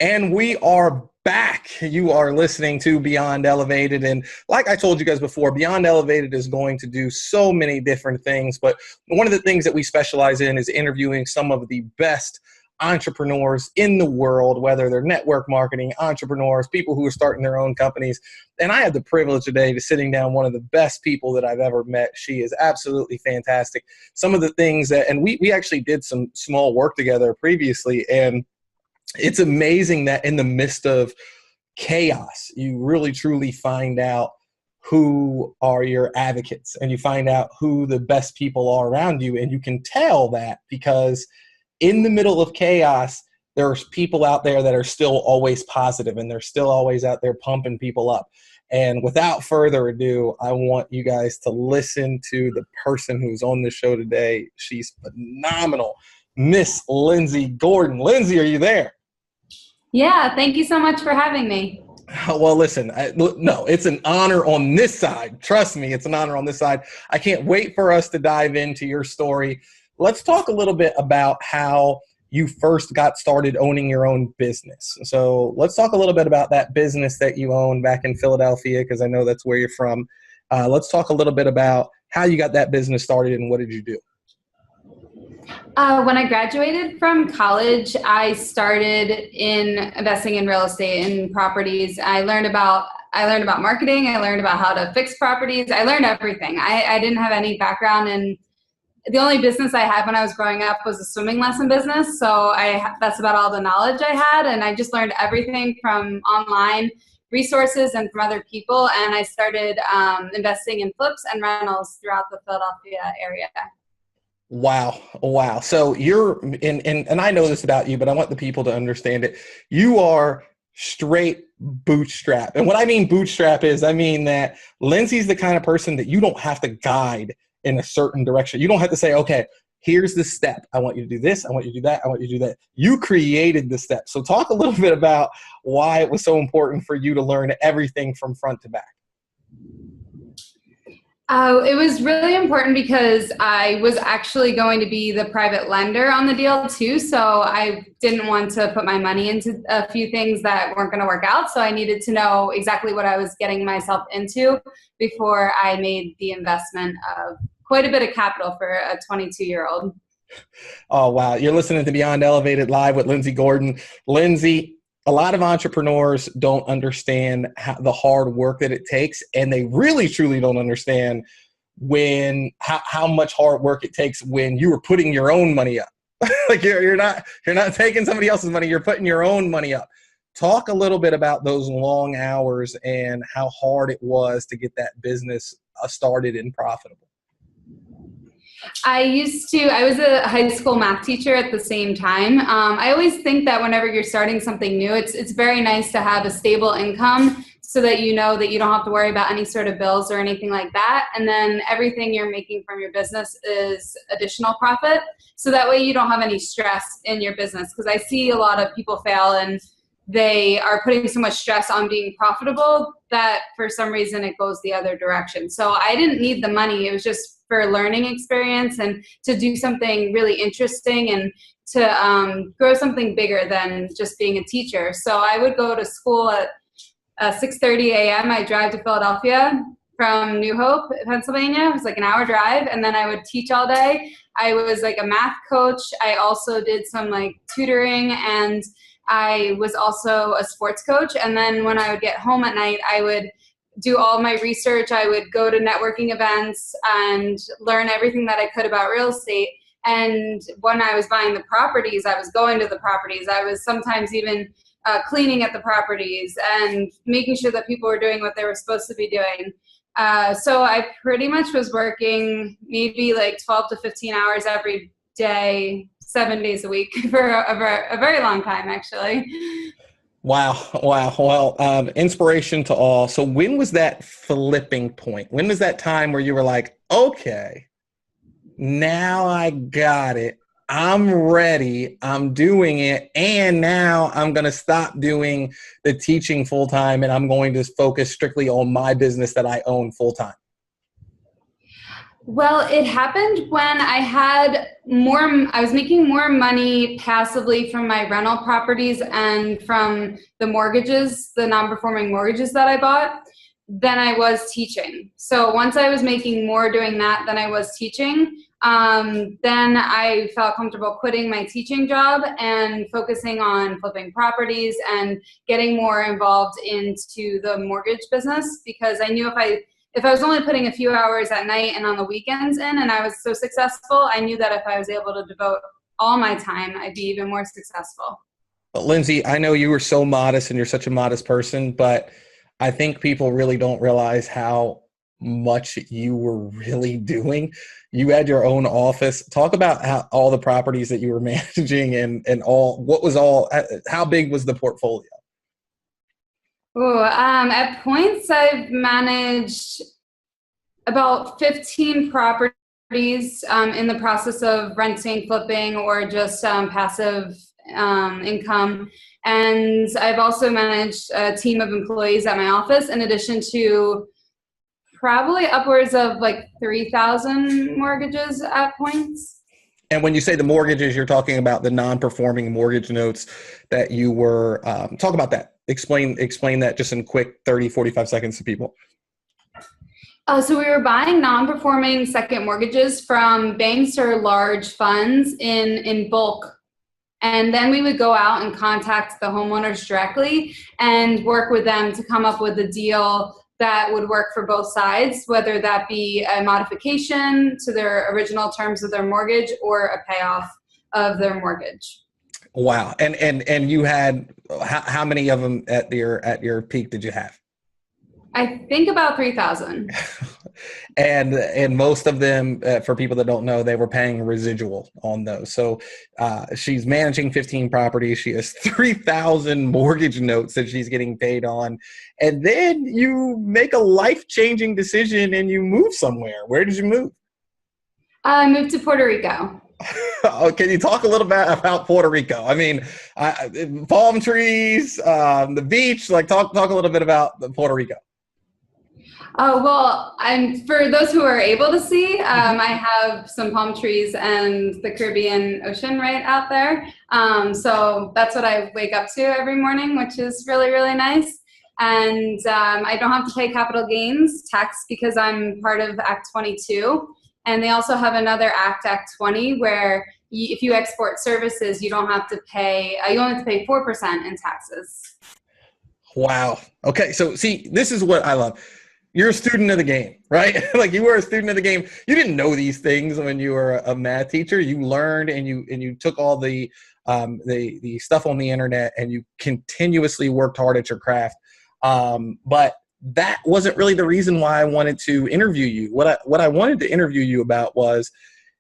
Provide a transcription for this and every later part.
And we are back. You are listening to Beyond Elevated. And like I told you guys before, Beyond Elevated is going to do so many different things. But one of the things that we specialize in is interviewing some of the best entrepreneurs in the world, whether they're network marketing, entrepreneurs, people who are starting their own companies. And I had the privilege today to sitting down one of the best people that I've ever met. She is absolutely fantastic. Some of the things that, and we actually did some small work together previously, and it's amazing that in the midst of chaos, you really truly find out who are your advocates and you find out who the best people are around you. And you can tell that because in the middle of chaos, there's people out there that are still always positive and they're still always out there pumping people up. And without further ado, I want you guys to listen to the person who's on the show today. She's phenomenal. Miss Lindsay Gordon. Lindsay, are you there? Yeah, thank you so much for having me. Well, listen, no, it's an honor on this side. Trust me, it's an honor on this side. I can't wait for us to dive into your story. Let's talk a little bit about how you first got started owning your own business. So let's talk a little bit about that business that you own back in Philadelphia, because I know that's where you're from. Let's talk a little bit about how you got that business started and what did you do? When I graduated from college, I started in investing in real estate and properties. I learned about marketing. I learned about how to fix properties. I learned everything. I didn't have any background in. The only business I had when I was growing up was a swimming lesson business. So that's about all the knowledge I had. And I just learned everything from online resources and from other people. And I started investing in flips and rentals throughout the Philadelphia area. Wow. So you're and I know this about you, but I want the people to understand it. You are straight bootstrap. And what I mean bootstrap is, I mean that Lindsay's the kind of person that you don't have to guide in a certain direction. You don't have to say, okay, here's the step. I want you to do this. I want you to do that. I want you to do that. You created the step. So talk a little bit about why it was so important for you to learn everything from front to back. It was really important because I was actually going to be the private lender on the deal too. So I didn't want to put my money into a few things that weren't going to work out. So I needed to know exactly what I was getting myself into before I made the investment of quite a bit of capital for a 22-year-old. Oh, wow. You're listening to Beyond Elevated Live with Lindsay Gordon. Lindsay, a lot of entrepreneurs don't understand the hard work that it takes, and they really truly don't understand how much hard work it takes when you are putting your own money up. Like you're not taking somebody else's money, you're putting your own money up. Talk a little bit about those long hours and how hard it was to get that business started and profitable. I was a high school math teacher at the same time. I always think that whenever you're starting something new, it's very nice to have a stable income so that you know that you don't have to worry about any sort of bills or anything like that. And then everything you're making from your business is additional profit. So that way you don't have any stress in your business. Because I see a lot of people fail and they are putting so much stress on being profitable that for some reason it goes the other direction. So I didn't need the money. It was just for learning experience and to do something really interesting and to grow something bigger than just being a teacher. So I would go to school at 6:30 a.m. I drive to Philadelphia from New Hope, Pennsylvania. It was like an hour drive. And then I would teach all day. I was like a math coach. I also did some like tutoring, and I was also a sports coach. And then when I would get home at night, I would do all my research. I would go to networking events and learn everything that I could about real estate. And when I was buying the properties, I was going to the properties. I was sometimes even cleaning at the properties and making sure that people were doing what they were supposed to be doing. So I pretty much was working maybe like 12 to 15 hours every day, 7 days a week for a very long time, actually. Wow. Well, inspiration to all. So when was that flipping point? When was that time where you were like, okay, now I got it. I'm ready. I'm doing it. And now I'm going to stop doing the teaching full time and I'm going to focus strictly on my business that I own full time. Well, it happened when I was making more money passively from my rental properties and from the mortgages, the non-performing mortgages that I bought, than I was teaching. So once I was making more doing that than I was teaching, then I felt comfortable quitting my teaching job and focusing on flipping properties and getting more involved into the mortgage business, because I knew if I was only putting a few hours at night and on the weekends in, and I was so successful, I knew that if I was able to devote all my time, I'd be even more successful. Lindsay, I know you were so modest and you're such a modest person, but I think people really don't realize how much you were really doing. You had your own office. Talk about all the properties that you were managing and how big was the portfolio? Ooh, at points, I've managed about 15 properties in the process of renting, flipping, or just passive income. And I've also managed a team of employees at my office, in addition to probably upwards of like 3,000 mortgages at points. And when you say the mortgages, you're talking about the non-performing mortgage notes that you were, talk about that. Explain that just in quick 30, 45 seconds to people. So we were buying non-performing second mortgages from banks or large funds in bulk. And then we would go out and contact the homeowners directly and work with them to come up with a deal that would work for both sides, whether that be a modification to their original terms of their mortgage or a payoff of their mortgage. Wow. And you had how many of them at your peak did you have? I think about 3,000. And most of them, for people that don't know, they were paying residual on those. So she's managing 15 properties. She has 3,000 mortgage notes that she's getting paid on. And then you make a life-changing decision and you move somewhere. Where did you move? I moved to Puerto Rico. Can you talk a little bit about Puerto Rico? I mean, palm trees, the beach, like talk a little bit about Puerto Rico. Well, for those who are able to see, I have some palm trees and the Caribbean Ocean right out there. So that's what I wake up to every morning, which is really, really nice. And I don't have to pay capital gains tax because I'm part of Act 22. And they also have another Act 20, where if you export services, you don't have to pay, you only have to pay 4% in taxes. Wow. Okay. So see, this is what I love. You're a student of the game, right? Like you were a student of the game. You didn't know these things when you were a math teacher. You learned and you took all the stuff on the internet and you continuously worked hard at your craft. But that wasn't really the reason why I wanted to interview you. What I wanted to interview you about was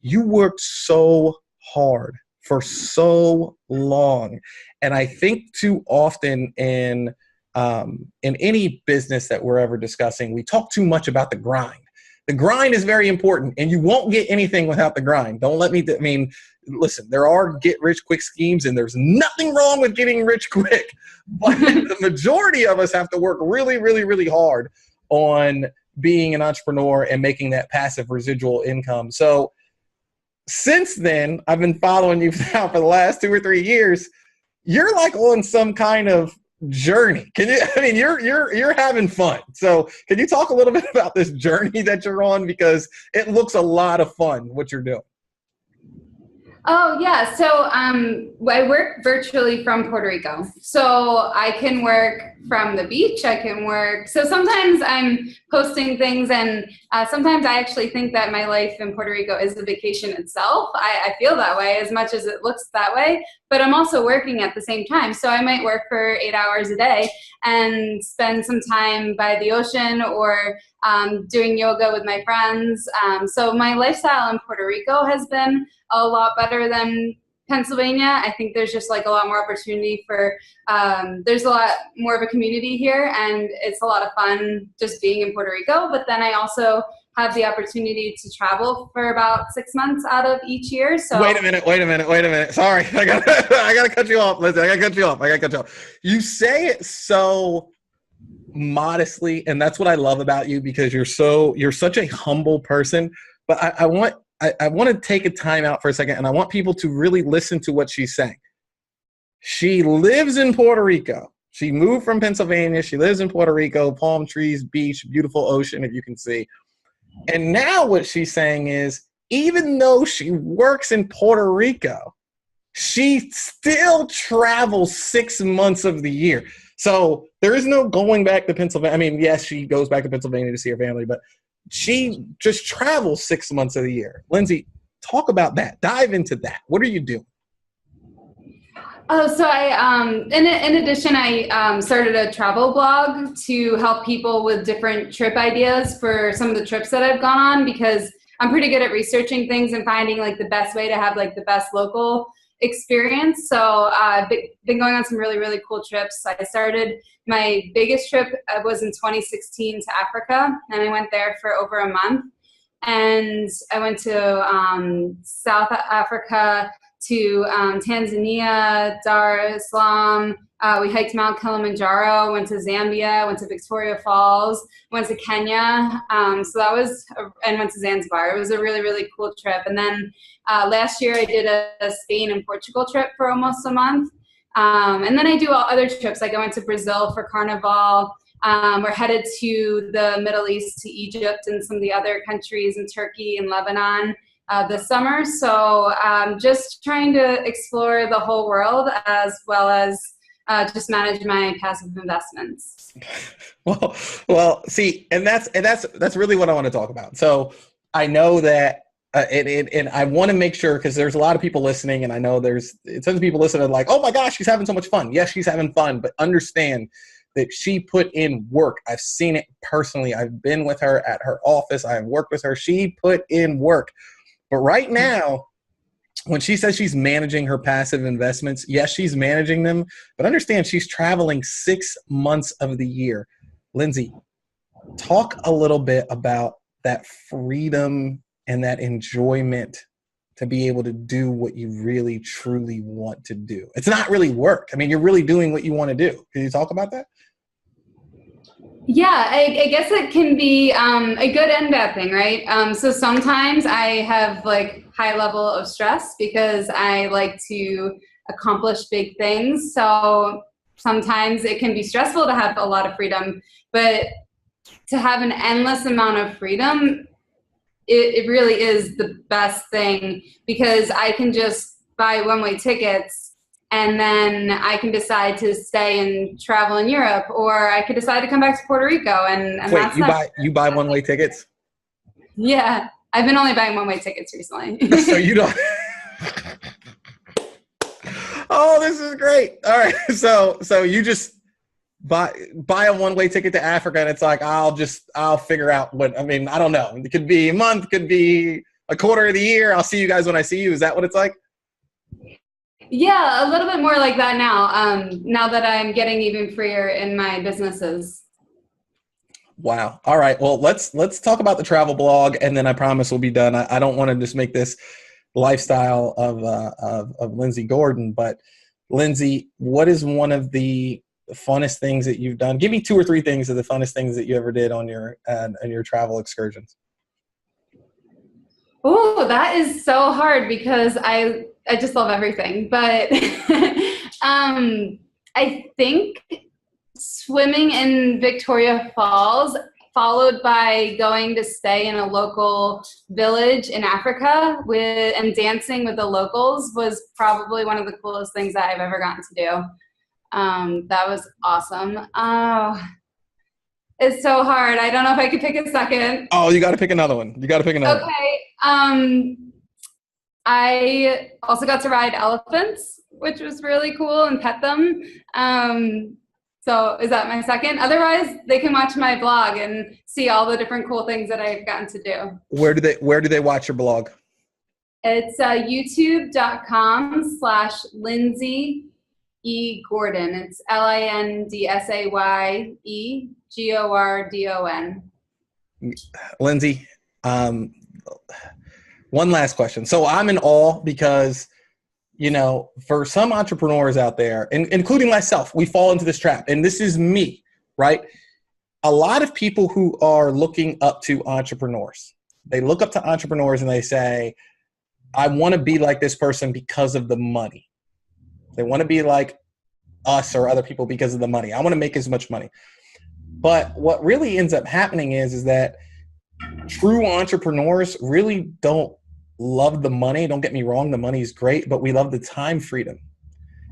you worked so hard for so long. And I think too often in any business that we're ever discussing, we talk too much about the grind. The grind is very important, and you won't get anything without the grind. Don't let me, listen, there are get-rich-quick schemes, and there's nothing wrong with getting rich quick. But the majority of us have to work really, really, really hard on being an entrepreneur and making that passive residual income. So since then, I've been following you now for the last 2 or 3 years. You're like on some kind of journey. You're having fun. So can you talk a little bit about this journey that you're on? Because it looks a lot of fun, what you're doing. Oh, yeah. So I work virtually from Puerto Rico. So I can work from the beach. I can work. So sometimes I'm posting things, and sometimes I actually think that my life in Puerto Rico is a vacation itself. I feel that way as much as it looks that way, but I'm also working at the same time. So I might work for 8 hours a day and spend some time by the ocean or doing yoga with my friends. So my lifestyle in Puerto Rico has been a lot better than Pennsylvania. I think there's just like a lot more opportunity for, there's a lot more of a community here, and it's a lot of fun just being in Puerto Rico. But then I also have the opportunity to travel for about 6 months out of each year. So wait a minute. Sorry, I gotta cut you off. Listen, I gotta cut you off. You say it so modestly, and that's what I love about you, because you're such a humble person, but I want to take a time out for a second, and I want people to really listen to what she's saying. She lives in Puerto Rico. She moved from Pennsylvania. She lives in Puerto Rico, palm trees, beach, beautiful ocean, if you can see. And now what she's saying is, even though she works in Puerto Rico, she still travels 6 months of the year. So there is no going back to Pennsylvania. I mean, yes, she goes back to Pennsylvania to see her family, but she just travels 6 months of the year. Lindsay, talk about that. Dive into that. What are you doing? Oh, so in addition, I started a travel blog to help people with different trip ideas for some of the trips that I've gone on, because I'm pretty good at researching things and finding like the best way to have like the best local experience. So I've been going on some really, really cool trips. I started my biggest trip was in 2016 to Africa, and I went there for over a month. And I went to South Africa, to Tanzania, Dar es Salaam. We hiked Mount Kilimanjaro, went to Zambia, went to Victoria Falls, went to Kenya. So that was, and went to Zanzibar. It was a really, really cool trip. And then last year I did a Spain and Portugal trip for almost a month. And then I do other trips. Like I went to Brazil for Carnival. We're headed to the Middle East, to Egypt and some of the other countries, in Turkey and Lebanon this summer. So just trying to explore the whole world, as well as just manage my passive investments. Well, see, and that's really what I want to talk about. So I know that, and I want to make sure, because there's a lot of people listening, and I know there's tons of people listening like, oh my gosh, she's having so much fun. Yes, she's having fun, but understand that she put in work. I've seen it personally. I've been with her at her office. I've worked with her. She put in work. But right now, when she says she's managing her passive investments, yes, she's managing them, but understand she's traveling 6 months of the year. Lindsay, talk a little bit about that freedom and that enjoyment to be able to do what you really, truly want to do. It's not really work. I mean, you're really doing what you want to do. Can you talk about that? Yeah, I guess it can be a good and bad thing, right? So sometimes I have like high level of stress because I like to accomplish big things. So sometimes it can be stressful to have a lot of freedom, but to have an endless amount of freedom, it really is the best thing, because I can just buy one-way tickets and then I can decide to stay and travel in Europe, or I could decide to come back to Puerto Rico. And wait, you buy one-way tickets? Yeah, I've been only buying one-way tickets recently. So you don't. Oh, this is great. All right, so you just buy a one-way ticket to Africa, and it's like I'll figure out what. I mean, I don't know. It could be a month, could be a quarter of the year. I'll see you guys when I see you. Is that what it's like? Yeah, a little bit more like that now. Now that I'm getting even freer in my businesses. Wow. All right. Well, let's talk about the travel blog, and then I promise we'll be done. I don't want to just make this lifestyle of Lindsay Gordon, but Lindsay, what is one of the funnest things that you've done? Give me 2 or 3 things of the funnest things that you ever did on your travel excursions. Oh, that is so hard, because I just love everything. But I think swimming in Victoria Falls, followed by going to stay in a local village in Africa and dancing with the locals, was probably one of the coolest things that I've ever gotten to do. That was awesome. Oh, it's so hard. I don't know if I could pick a second. Oh, you got to pick another one. Okay. I also got to ride elephants, which was really cool, and pet them. So is that my second? Otherwise, they can watch my blog and see all the different cool things that I've gotten to do. Where do they watch your blog? It's youtube.com/Lindsay E. Gordon. It's LINDSAYEGORDON. Lindsay, one last question. So I'm in awe because, for some entrepreneurs out there, including myself, we fall into this trap. And this is me, right? A lot of people who are looking up to entrepreneurs, They look up to entrepreneurs and they say, I want to be like this person because of the money. They want to be like us or other people because of the money. I want to make as much money. But what really ends up happening is that true entrepreneurs really don't love the money. Don't get me wrong, the money is great, but we love the time freedom.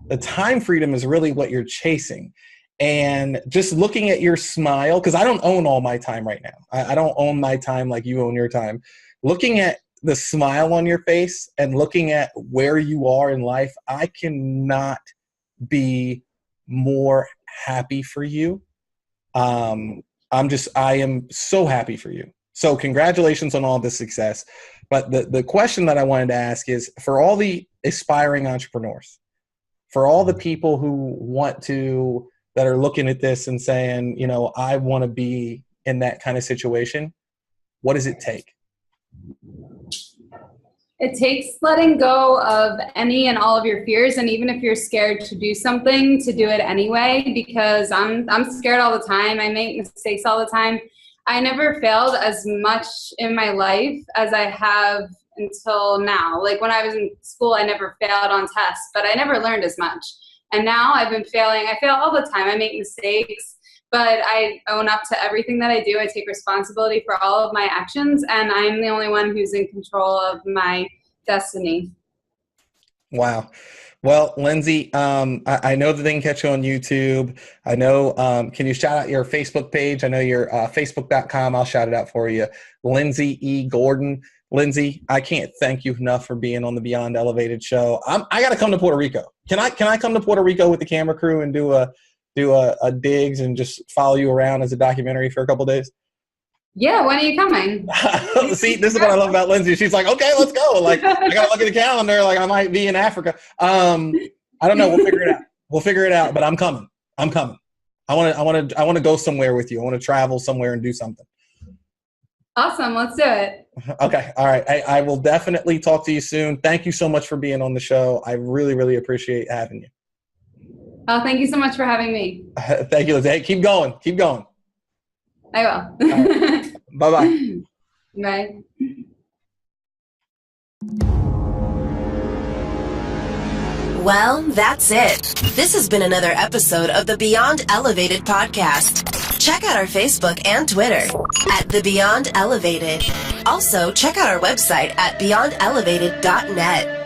The time freedom is really what you're chasing. And just looking at your smile, because I don't own all my time right now. I don't own my time like you own your time. Looking at the smile on your face and looking at where you are in life, I cannot be more happy for you. I am so happy for you. So congratulations on all the success. But the question that I wanted to ask is, for all the aspiring entrepreneurs, for all the people who that are looking at this and saying, you know, I want to be in that kind of situation, what does it take? It takes letting go of any and all of your fears, and even if you're scared to do something, to do it anyway, because I'm scared all the time. I make mistakes all the time. I never failed as much in my life as I have until now. Like when I was in school, I never failed on tests, but I never learned as much. And now I've been failing. I fail all the time. I make mistakes, but I own up to everything that I do. I take responsibility for all of my actions, and I'm the only one who's in control of my destiny. Wow. Well, Lindsay, I know that they can catch you on YouTube. I know, can you shout out your Facebook page? I know you're facebook.com. I'll shout it out for you. Lindsay E. Gordon. Lindsay, I can't thank you enough for being on the Beyond Elevated show. I got to come to Puerto Rico. Can I come to Puerto Rico with the camera crew and do a digs and just follow you around as a documentary for a couple of days? Yeah, when are you coming? See, this is what I love about Lindsay. She's like, okay, let's go. Like, I gotta look at the calendar. Like, I might be in Africa. I don't know. We'll figure it out. We'll figure it out. But I'm coming. I want to go somewhere with you. I want to travel somewhere and do something. Awesome. Let's do it. Okay. All right. I will definitely talk to you soon. Thank you so much for being on the show. I really, really appreciate having you. Oh, thank you so much for having me. Thank you, Lindsay. Hey, keep going. Keep going. I will. Right. Bye-bye. Bye. Well, that's it. This has been another episode of the Beyond Elevated podcast. Check out our Facebook and Twitter at The Beyond Elevated. Also, check out our website at beyondelevated.net.